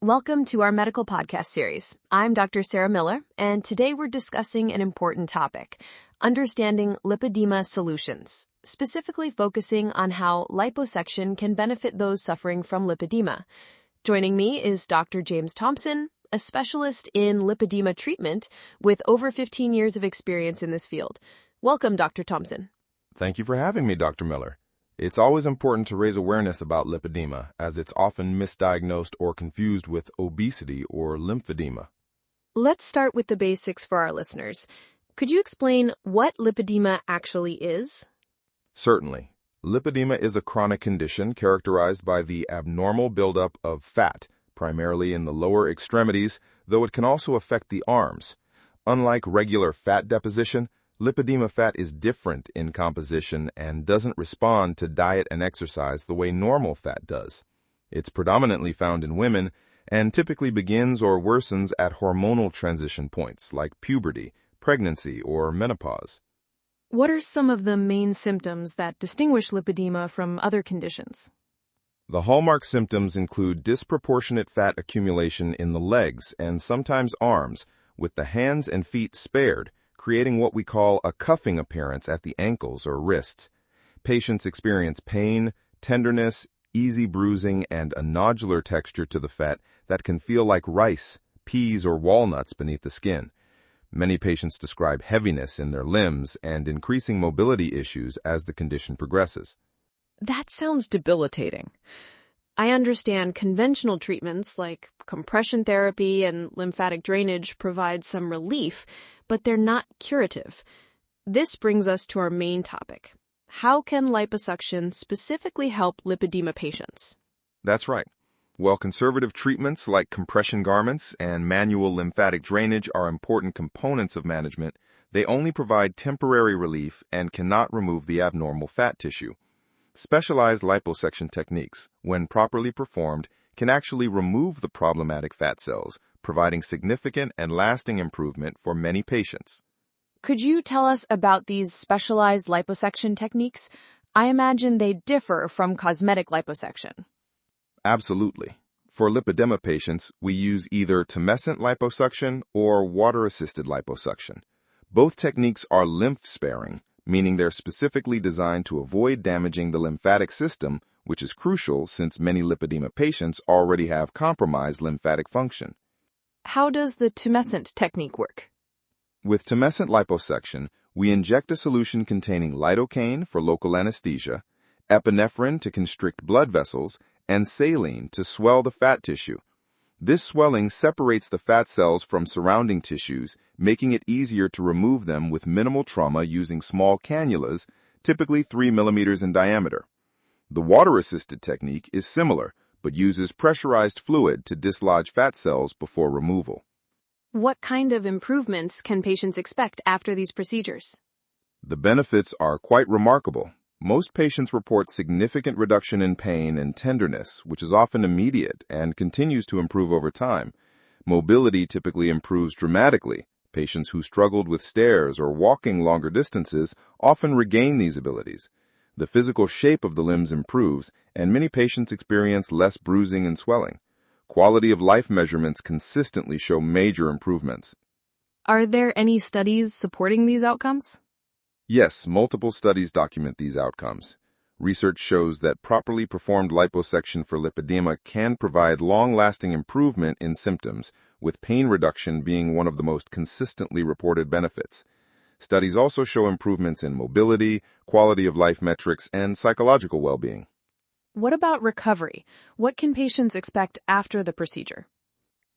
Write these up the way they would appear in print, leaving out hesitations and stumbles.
Welcome to our medical podcast series. I'm Dr. Sarah Miller, and today we're discussing an important topic, understanding lipedema solutions, specifically focusing on how liposuction can benefit those suffering from lipedema. Joining me is Dr. James Thompson, a specialist in lipedema treatment with over 15 years of experience in this field. Welcome, Dr. Thompson. Thank you for having me, Dr. Miller. It's always important to raise awareness about lipedema, as it's often misdiagnosed or confused with obesity or lymphedema. Let's start with the basics for our listeners. Could you explain what lipedema actually is? Certainly. Lipedema is a chronic condition characterized by the abnormal buildup of fat, primarily in the lower extremities, though it can also affect the arms. Unlike regular fat deposition, lipedema fat is different in composition and doesn't respond to diet and exercise the way normal fat does. It's predominantly found in women and typically begins or worsens at hormonal transition points like puberty, pregnancy, or menopause. What are some of the main symptoms that distinguish lipedema from other conditions? The hallmark symptoms include disproportionate fat accumulation in the legs and sometimes arms, with the hands and feet spared, creating what we call a cuffing appearance at the ankles or wrists. Patients experience pain, tenderness, easy bruising, and a nodular texture to the fat that can feel like rice, peas, or walnuts beneath the skin. Many patients describe heaviness in their limbs and increasing mobility issues as the condition progresses. That sounds debilitating. I understand conventional treatments like compression therapy and lymphatic drainage provide some relief, but they're not curative. This brings us to our main topic. How can liposuction specifically help lipedema patients? That's right. While conservative treatments like compression garments and manual lymphatic drainage are important components of management, they only provide temporary relief and cannot remove the abnormal fat tissue. Specialized liposuction techniques, when properly performed, can actually remove the problematic fat cells, providing significant and lasting improvement for many patients. Could you tell us about these specialized liposuction techniques? I imagine they differ from cosmetic liposuction. Absolutely. For lipedema patients, we use either tumescent liposuction or water-assisted liposuction. Both techniques are lymph-sparing, meaning they're specifically designed to avoid damaging the lymphatic system, which is crucial since many lipedema patients already have compromised lymphatic function. How does the tumescent technique work? With tumescent liposuction, we inject a solution containing lidocaine for local anesthesia, epinephrine to constrict blood vessels, and saline to swell the fat tissue. This swelling separates the fat cells from surrounding tissues, making it easier to remove them with minimal trauma using small cannulas, typically 3 millimeters in diameter. The water-assisted technique is similar, but uses pressurized fluid to dislodge fat cells before removal. What kind of improvements can patients expect after these procedures? The benefits are quite remarkable. Most patients report significant reduction in pain and tenderness, which is often immediate and continues to improve over time. Mobility typically improves dramatically. Patients who struggled with stairs or walking longer distances often regain these abilities. The physical shape of the limbs improves, and many patients experience less bruising and swelling. Quality of life measurements consistently show major improvements. Are there any studies supporting these outcomes? Yes, multiple studies document these outcomes. Research shows that properly performed liposuction for lipedema can provide long-lasting improvement in symptoms, with pain reduction being one of the most consistently reported benefits. Studies also show improvements in mobility, quality of life metrics, and psychological well-being. What about recovery? What can patients expect after the procedure?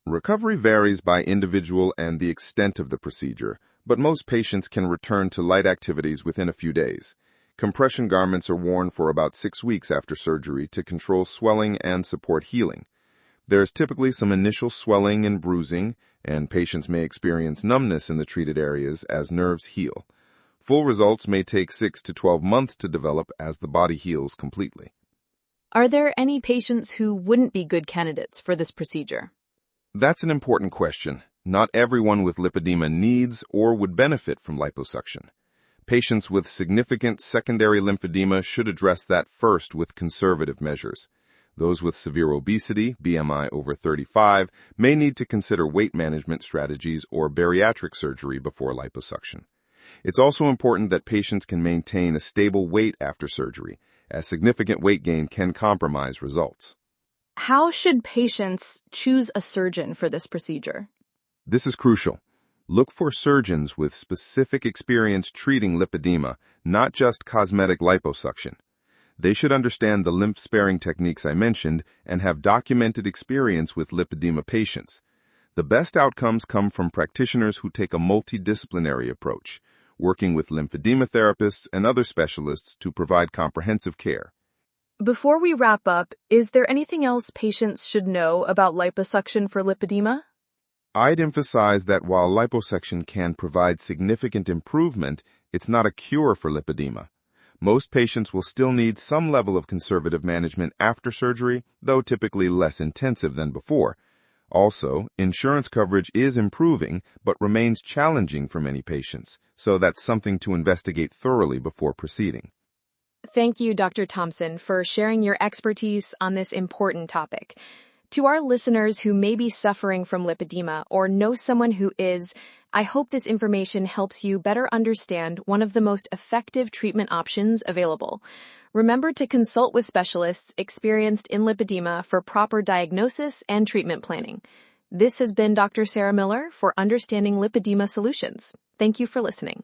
Recovery varies by individual and the extent of the procedure, but most patients can return to light activities within a few days. Compression garments are worn for about 6 weeks after surgery to control swelling and support healing. There is typically some initial swelling and bruising, and patients may experience numbness in the treated areas as nerves heal. Full results may take 6 to 12 months to develop as the body heals completely. Are there any patients who wouldn't be good candidates for this procedure? That's an important question. Not everyone with lipedema needs or would benefit from liposuction. Patients with significant secondary lymphedema should address that first with conservative measures. Those with severe obesity, BMI over 35, may need to consider weight management strategies or bariatric surgery before liposuction. It's also important that patients can maintain a stable weight after surgery, as significant weight gain can compromise results. How should patients choose a surgeon for this procedure? This is crucial. Look for surgeons with specific experience treating lipedema, not just cosmetic liposuction. They should understand the lymph-sparing techniques I mentioned and have documented experience with lipedema patients. The best outcomes come from practitioners who take a multidisciplinary approach, working with lymphedema therapists and other specialists to provide comprehensive care. Before we wrap up, is there anything else patients should know about liposuction for lipedema? I'd emphasize that while liposuction can provide significant improvement, it's not a cure for lipedema. Most patients will still need some level of conservative management after surgery, though typically less intensive than before. Also, insurance coverage is improving, but remains challenging for many patients, so that's something to investigate thoroughly before proceeding. Thank you, Dr. Thompson, for sharing your expertise on this important topic. To our listeners who may be suffering from lipedema or know someone who is, I hope this information helps you better understand one of the most effective treatment options available. Remember to consult with specialists experienced in lipedema for proper diagnosis and treatment planning. This has been Dr. Sarah Miller for Understanding Lipedema Solutions. Thank you for listening.